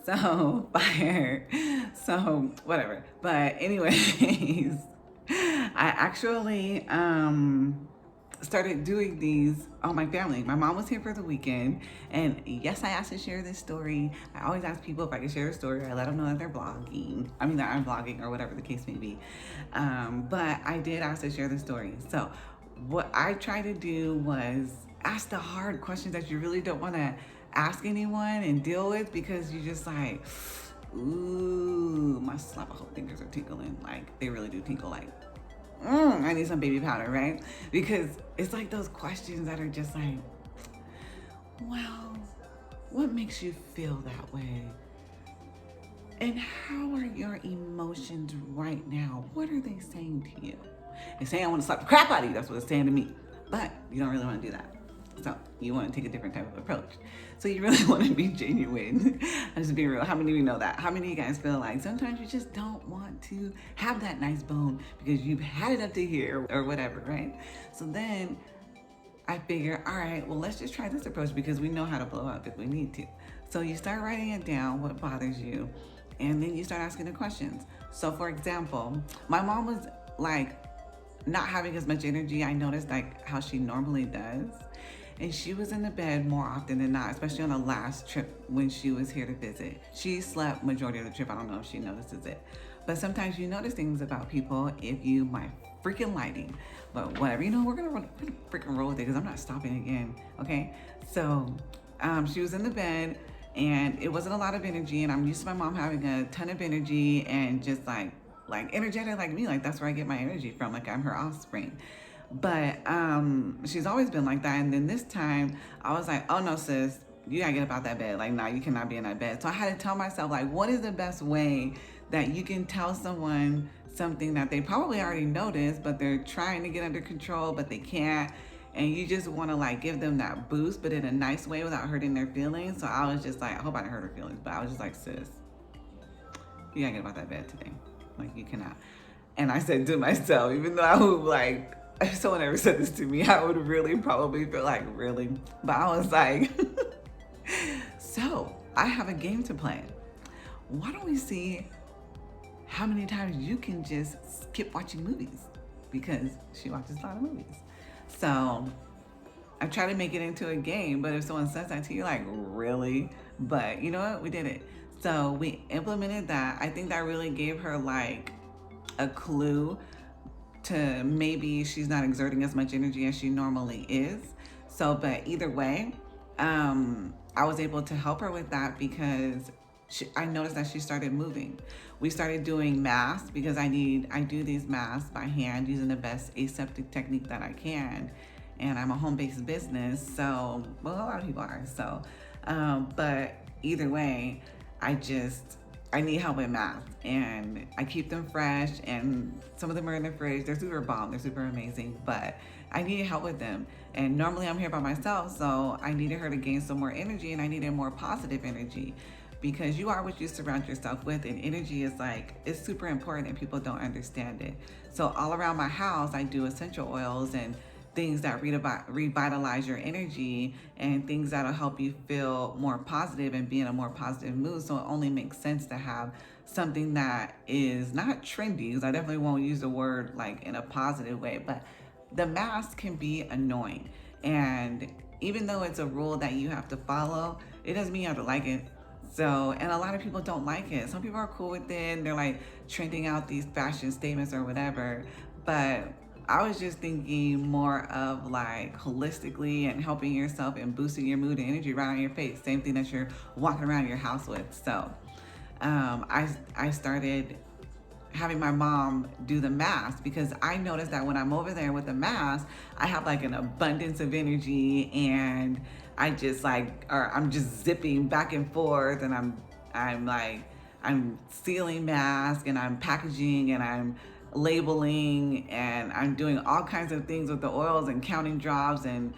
So fire. So whatever. But anyways, I actually started doing these on my family. My mom was here for the weekend, and yes, I asked to share this story. I always ask people if I can share a story. I let them know that they're blogging. I mean, that I'm vlogging or whatever the case may be. But I did ask to share the story. So what I tried to do was ask the hard questions that you really don't want to ask anyone and deal with, because you just like, ooh, my slap-a-hope fingers are tickling. Like, they really do tinkle. Like, I need some baby powder, right? Because it's like those questions that are just like, well, what makes you feel that way? And how are your emotions right now? What are they saying to you? It's saying, I want to slap the crap out of you. That's what it's saying to me. But you don't really want to do that. So you want to take a different type of approach. So you really want to be genuine. I'll just be real. How many of you know that? How many of you guys feel like sometimes you just don't want to have that nice bone because you've had it up to here or whatever, right? So then I figure, all right, well, let's just try this approach because we know how to blow up if we need to. So you start writing it down, what bothers you, and then you start asking the questions. So for example, my mom was like not having as much energy. I noticed like how she normally does. And she was in the bed more often than not, especially on the last trip when she was here to visit. She slept majority of the trip. I don't know if she notices it. But sometimes you notice things about people if you my freaking lighting. But whatever, we're gonna freaking roll with it because I'm not stopping again, okay? So she was in the bed and it wasn't a lot of energy, and I'm used to my mom having a ton of energy and just like energetic like me. Like, that's where I get my energy from. Like, I'm her offspring. But she's always been like that. And then this time I was like, oh no, sis, you gotta get up out that bed. Like, nah, you cannot be in that bed. So I had to tell myself, like, what is the best way that you can tell someone something that they probably already noticed, but they're trying to get under control, but they can't. And you just want to like give them that boost, but in a nice way without hurting their feelings. So I was just like, I hope I didn't hurt her feelings, but I was just like, sis, you gotta get up out that bed today. Like, you cannot. And I said to myself, even though I would like, if someone ever said this to me, I would really probably feel like, really? But I was like, so I have a game to play. Why don't we see how many times you can just skip watching movies? Because she watches a lot of movies. So I try to make it into a game, but if someone says that to you, like, really? But you know what? We did it. So we implemented that. I think that really gave her like a clue to maybe she's not exerting as much energy as she normally is. So, but either way, I was able to help her with that because I noticed that she started moving. We started doing masks because I do these masks by hand using the best aseptic technique that I can. And I'm a home-based business, so, well, a lot of people are. So, but either way, I need help with masks, and I keep them fresh, and some of them are in the fridge. They're super bomb, they're super amazing, but I needed help with them. And normally I'm here by myself, so I needed her to gain some more energy, and I needed more positive energy, because you are what you surround yourself with, and energy is like, it's super important and people don't understand it. So all around my house, I do essential oils and things that revitalize your energy and things that'll help you feel more positive and be in a more positive mood. So it only makes sense to have something that is not trendy, because I definitely won't use the word like in a positive way, but the mask can be annoying. And even though it's a rule that you have to follow, it doesn't mean you have to like it. So, and a lot of people don't like it. Some people are cool with it and they're like trending out these fashion statements or whatever. But I was just thinking more of like holistically and helping yourself and boosting your mood and energy right on your face. Same thing that you're walking around your house with. So I started having my mom do the mask because I noticed that when I'm over there with the mask, I have like an abundance of energy, and I'm just zipping back and forth, and I'm sealing masks, and I'm packaging, and I'm labeling, and I'm doing all kinds of things with the oils and counting drops, and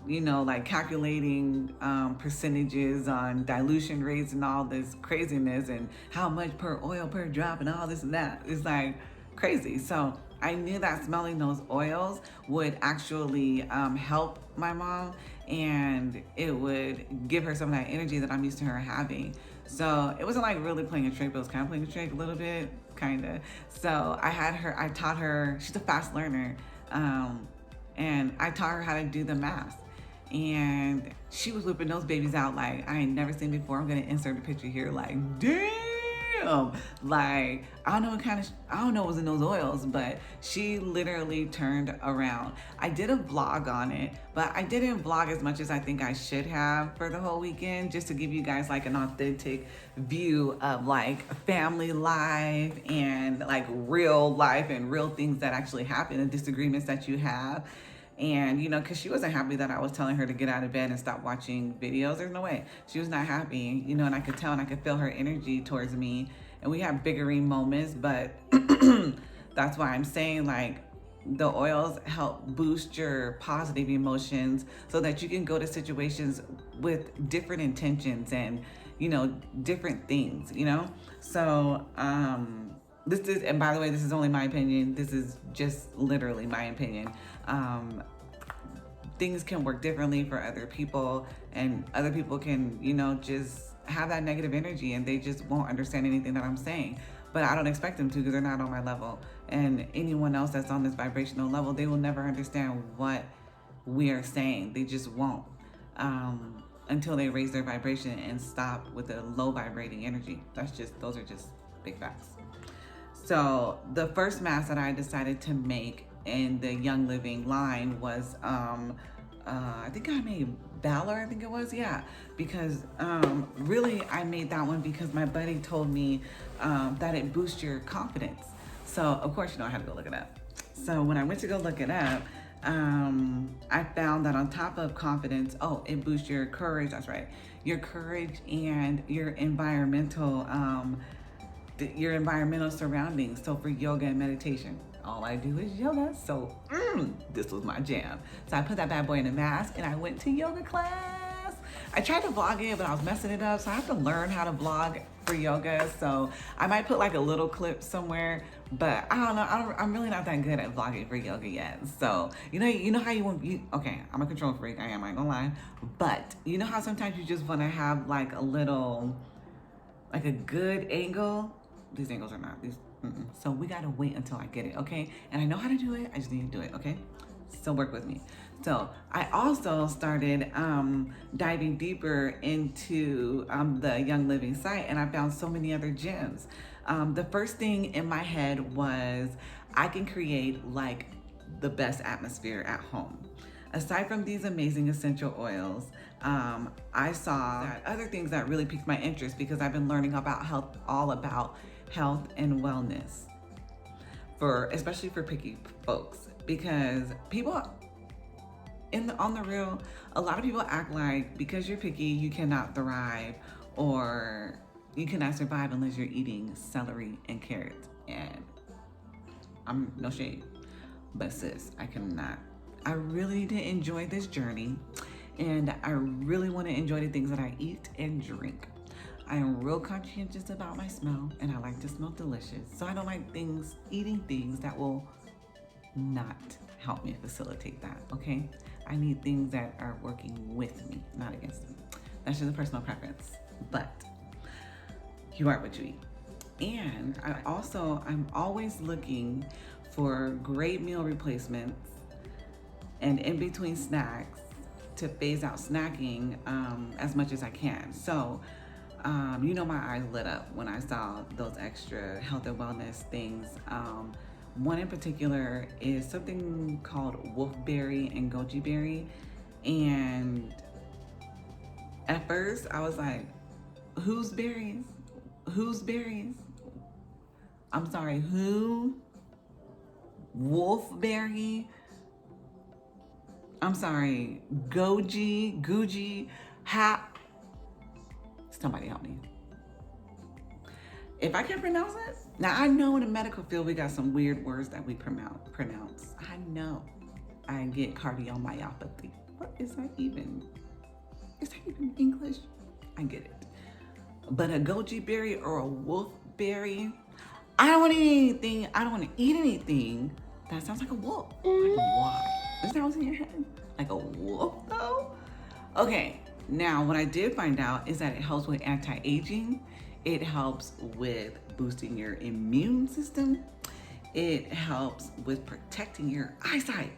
like calculating percentages on dilution rates and all this craziness, and how much per oil per drop and all this and that. It's like crazy. So I knew that smelling those oils would actually help my mom, and it would give her some of that energy that I'm used to her having. So it wasn't like really playing a trick, but it was kind of playing a trick a little bit, kind of. So I taught her, she's a fast learner. And I taught her how to do the math. And she was whipping those babies out like I ain't never seen before. I'm gonna insert a picture here, like, damn. Like, I don't know what kind of, I don't know what was in those oils, but she literally turned around. I did a vlog on it, but I didn't vlog as much as I think I should have for the whole weekend, just to give you guys like an authentic view of like family life and like real life and real things that actually happen and disagreements that you have. And, you know, because she wasn't happy that I was telling her to get out of bed and stop watching videos. There's no way. She was not happy, you know, and I could tell and I could feel her energy towards me. And we have bickering moments, but that's why I'm saying, like, the oils help boost your positive emotions so that you can go to situations with different intentions and, you know, different things, you know? So, this is, and by the way, this is only my opinion. This is just literally my opinion. Things can work differently for other people, and other people can, you know, just have that negative energy and they just won't understand anything that I'm saying. But I don't expect them to, because they're not on my level. And anyone else that's on this vibrational level, they will never understand what we are saying. They just won't. Until they raise their vibration and stop with the low vibrating energy. Those are just big facts. So the first mask that I decided to make in the Young Living line was, I think I made Valor, I think it was, yeah. Because really I made that one because my buddy told me that it boosts your confidence. So of course, you know, I had to go look it up. So when I went to go look it up, I found that on top of confidence, it boosts your courage, that's right. Your courage and your environmental surroundings. So for yoga and meditation, all I do is yoga. So this was my jam. So I put that bad boy in a mask and I went to yoga class. I tried to vlog it, but I was messing it up. So I have to learn how to vlog for yoga. So I might put like a little clip somewhere, but I don't know. I'm really not that good at vlogging for yoga yet. So, you know how okay, I'm a control freak. I ain't gonna lie. But you know how sometimes you just want to have like a good angle. These angles are not, so we gotta wait until I get it, okay? And I know how to do it, I just need to do it, okay? So work with me. So I also started diving deeper into the Young Living site, and I found so many other gems. The first thing in my head was I can create like the best atmosphere at home. Aside from these amazing essential oils, I saw that other things that really piqued my interest because I've been learning about health, all about health and wellness, especially for picky folks, because people on the real, a lot of people act like because you're picky, you cannot thrive or you cannot survive unless you're eating celery and carrots. And I'm no shade, but sis, I cannot. I really need to enjoy this journey, and I really want to enjoy the things that I eat and drink. I am real conscientious about my smell, and I like to smell delicious. So I don't like eating things that will not help me facilitate that, okay? I need things that are working with me, not against me. That's just a personal preference, but you are what you eat. And I'm always looking for great meal replacements and in between snacks to phase out snacking as much as I can. So, you know, my eyes lit up when I saw those extra health and wellness things. One in particular is something called wolfberry and goji berry. And at first I was like, whose berries? Whose berries? I'm sorry, who? Wolfberry? I'm sorry, Guji, somebody help me. If I can pronounce it. Now I know in the medical field we got some weird words that we pronounce. I know. I get cardiomyopathy. What is that even? Is that even English? I get it. But a goji berry or a wolfberry, I don't want to eat anything. I don't want to eat anything that sounds like a wolf. Like, why? Is that what's in your head? Like a wolf though? Okay, Now, what I did find out is that it helps with anti-aging. It helps with boosting your immune system. It helps with protecting your eyesight.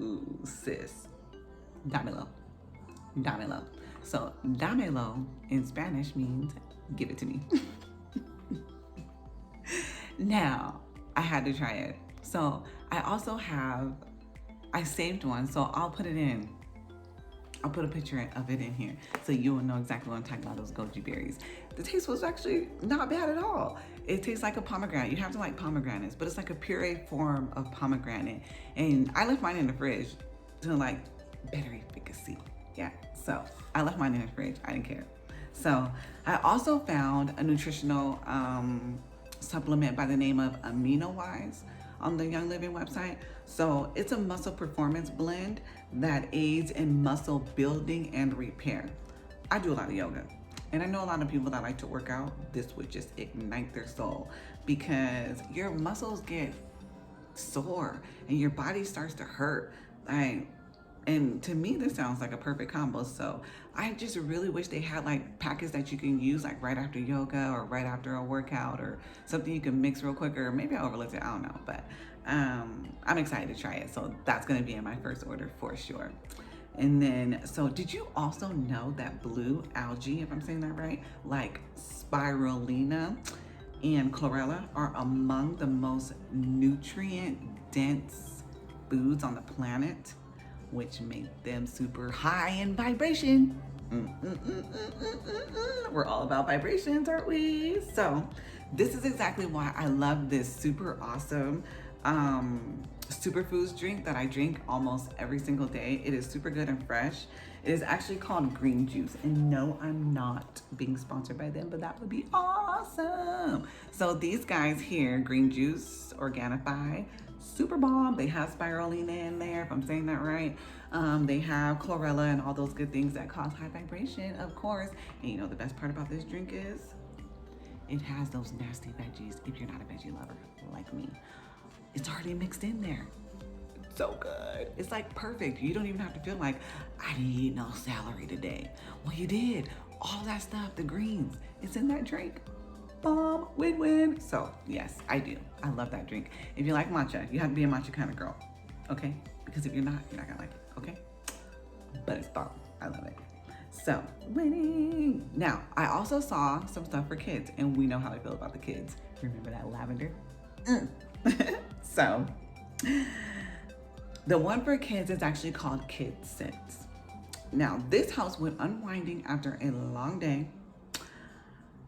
Ooh, sis. Dámelo. Dámelo. So, dámelo in Spanish means give it to me. Now, I had to try it. So, I saved one, so I'll put it in. I'll put a picture of it in here so you will know exactly what I'm talking about, those goji berries. The taste was actually not bad at all. It tastes like a pomegranate. You have to like pomegranates, but it's like a puree form of pomegranate. And I left mine in the fridge to like better efficacy. Yeah, so I left mine in the fridge. I didn't care. So I also found a nutritional supplement by the name of Amino Wise on the Young Living website. So it's a muscle performance blend that aids in muscle building and repair. I do a lot of yoga, and I know a lot of people that like to work out. This would just ignite their soul because your muscles get sore and your body starts to hurt. And to me, this sounds like a perfect combo. So I just really wish they had like packets that you can use like right after yoga or right after a workout or something you can mix real quick, or maybe I overlooked it, I don't know. But I'm excited to try it. So that's gonna be in my first order for sure. And then, so did you also know that blue algae, if I'm saying that right, like spirulina and chlorella are among the most nutrient dense foods on the planet, which make them super high in vibration. We're all about vibrations, aren't we? So this is exactly why I love this super awesome superfoods drink that I drink almost every single day. It is super good and fresh. It is actually called green juice. And no, I'm not being sponsored by them, but that would be awesome. So these guys here, green juice, Organifi, super bomb. They have spirulina in there, if I'm saying that right. They have chlorella and all those good things that cause high vibration, of course. And you know the best part about this drink is it has those nasty veggies if you're not a veggie lover like me. It's already mixed in there. It's so good. It's like perfect. You don't even have to feel like I didn't eat no celery today. Well, you did. All that stuff, the greens, it's in that drink. Bomb, win-win. So yes, I do. I love that drink. If you like matcha, you have to be a matcha kind of girl, okay? Because if you're not gonna like it, okay? But it's bomb. I love it. So winning. Now, I also saw some stuff for kids, and we know how I feel about the kids. Remember that lavender? So the one for kids is actually called Kid Sense. Now, this helps with unwinding after a long day.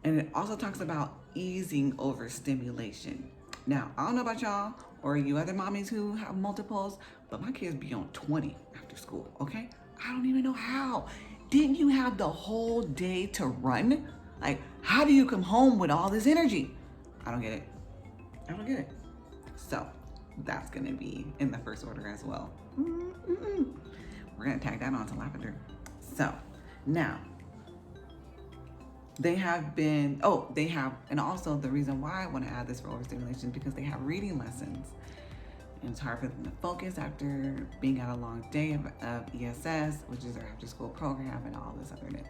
And it also talks about easing overstimulation. Now, I don't know about y'all or you other mommies who have multiples, but my kids be on 20 after school, okay? I don't even know how. Didn't you have the whole day to run? Like, how do you come home with all this energy? I don't get it. I don't get it. So that's gonna be in the first order as well. We're gonna tag that on to lavender. So now, and also the reason why I want to add this for overstimulation is because they have reading lessons. And it's hard for them to focus after being at a long day of ESS, which is their after school program and all this otherness.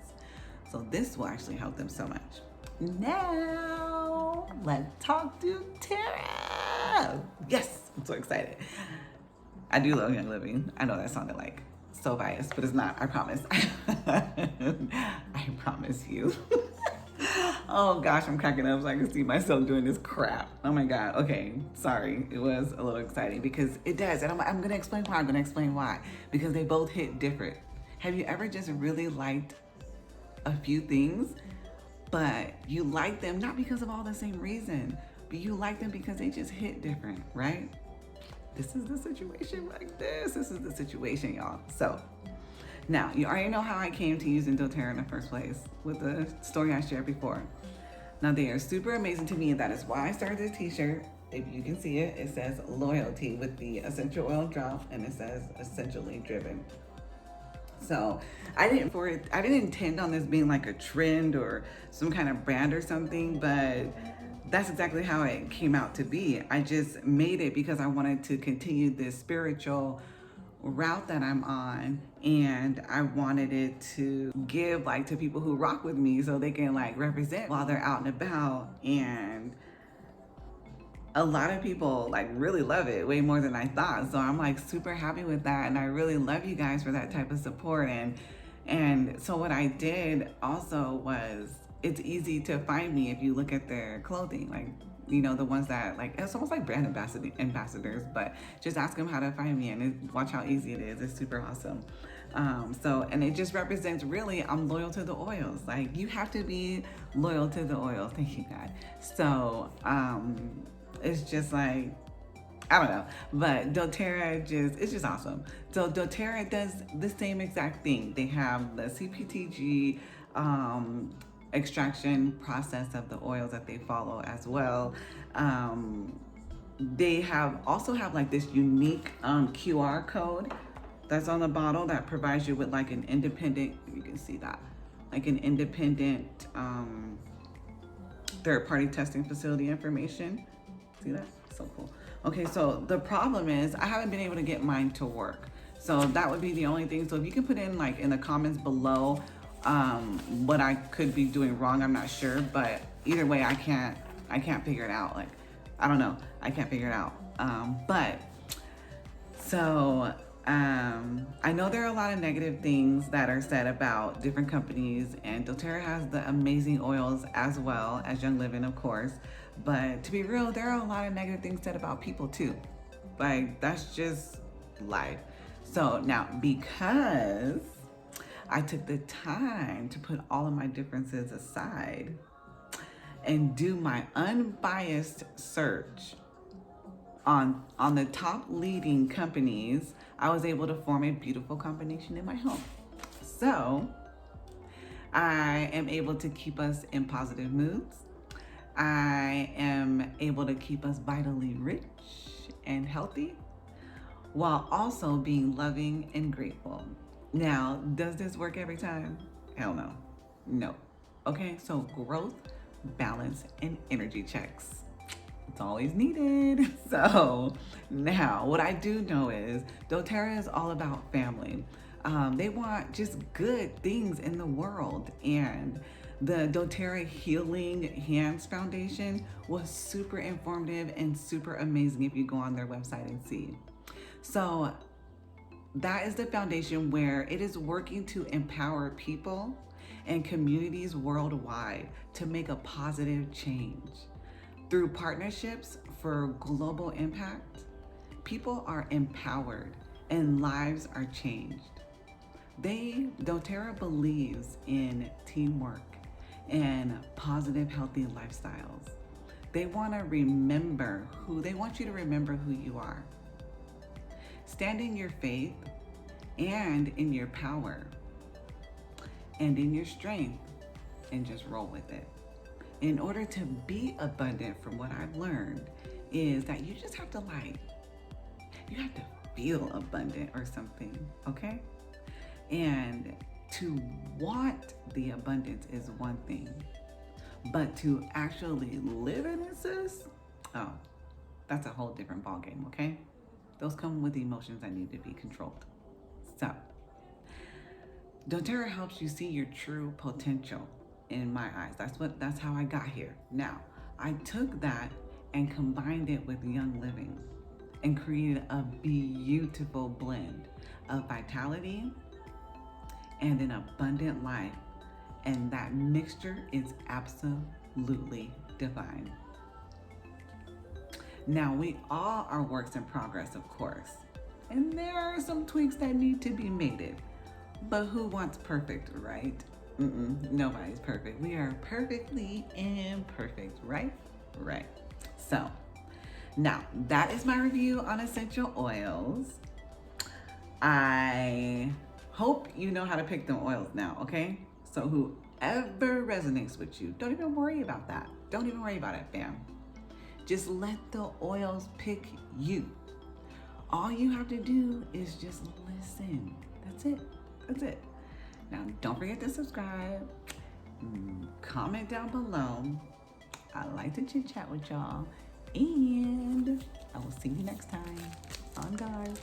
So this will actually help them so much. Now, let's talk to Tara. Yes, I'm so excited. I do love Young Living. I know that sounded like so biased, but it's not, I promise. I promise you. Oh gosh, I'm cracking up so I can see myself doing this crap. Oh my God, okay, sorry. It was a little exciting because it does, and I'm gonna explain why, because they both hit different. Have you ever just really liked a few things, but you like them not because of all the same reason, but you like them because they just hit different, right? This is the situation like this. This is the situation, y'all. So now you already know how I came to using doTERRA in the first place with the story I shared before. Now they are super amazing to me, and that is why I started this t-shirt. If you can see it, it says loyalty with the essential oil drop, and it says essentially driven. So I didn't intend on this being like a trend or some kind of brand or something, but that's exactly how it came out to be. I just made it because I wanted to continue this spiritual route that I'm on and I wanted it to give like to people who rock with me so they can like represent while they're out and about. And a lot of people like really love it way more than I thought. So I'm like super happy with that, and I really love you guys for that type of support. And so what I did also was, it's easy to find me if you look at their clothing, like, you know, the ones that like, it's almost like brand ambassadors, but just ask them how to find me, and watch how easy it is. It's super awesome. And it just represents, really, I'm loyal to the oils. Like, you have to be loyal to the oils. Thank you, God. So it's just like, I don't know, but doTERRA it's just awesome. So doTERRA does the same exact thing. They have the CPTG extraction process of the oils that they follow as well. They also have like this unique QR code that's on the bottle that provides you with like an independent, you can see that, like an independent third-party testing facility information. See that? So cool. Okay, so the problem is I haven't been able to get mine to work. So that would be the only thing. So if you can put in like in the comments below what I could be doing wrong, I'm not sure. But either way, I can't figure it out. Like, I don't know. I can't figure it out. I know there are a lot of negative things that are said about different companies, and doTERRA has the amazing oils as well as Young Living, of course. But to be real, there are a lot of negative things said about people too. Like, that's just life. So now, because I took the time to put all of my differences aside and do my unbiased search on the top leading companies, I was able to form a beautiful combination in my home. So I am able to keep us in positive moods. I am able to keep us vitally rich and healthy while also being loving and grateful. Now, does this work every time? Hell no. No. Okay, so growth, balance, and energy checks. It's always needed. So now what I do know is doTERRA is all about family. They want just good things in the world, and the doTERRA Healing Hands Foundation was super informative and super amazing if you go on their website and see. So that is the foundation where it is working to empower people and communities worldwide to make a positive change. Through partnerships for global impact, people are empowered and lives are changed. doTERRA believes in teamwork and positive, healthy lifestyles. They want you to remember who you are. Stand in your faith and in your power and in your strength, and just roll with it. In order to be abundant, from what I've learned, is that you just have to you have to feel abundant or something, okay? And to want the abundance is one thing, but to actually live in it, sis, oh, that's a whole different ballgame, okay? Those come with emotions that need to be controlled. So, doTERRA helps you see your true potential in my eyes. That's how I got here. Now, I took that and combined it with Young Living and created a beautiful blend of vitality and an abundant life. And that mixture is absolutely divine. Now, we all are works in progress, of course, and there are some tweaks that need to be made. But who wants perfect, right? Nobody's perfect. We are perfectly imperfect, right? Right. So, now that is my review on essential oils. I hope you know how to pick them oils now, okay? So whoever resonates with you, don't even worry about that. Don't even worry about it, fam. Just let the oils pick you. All you have to do is just listen. That's it. That's it. Now, don't forget to subscribe. Comment down below. I like to chit chat with y'all. And I will see you next time on God.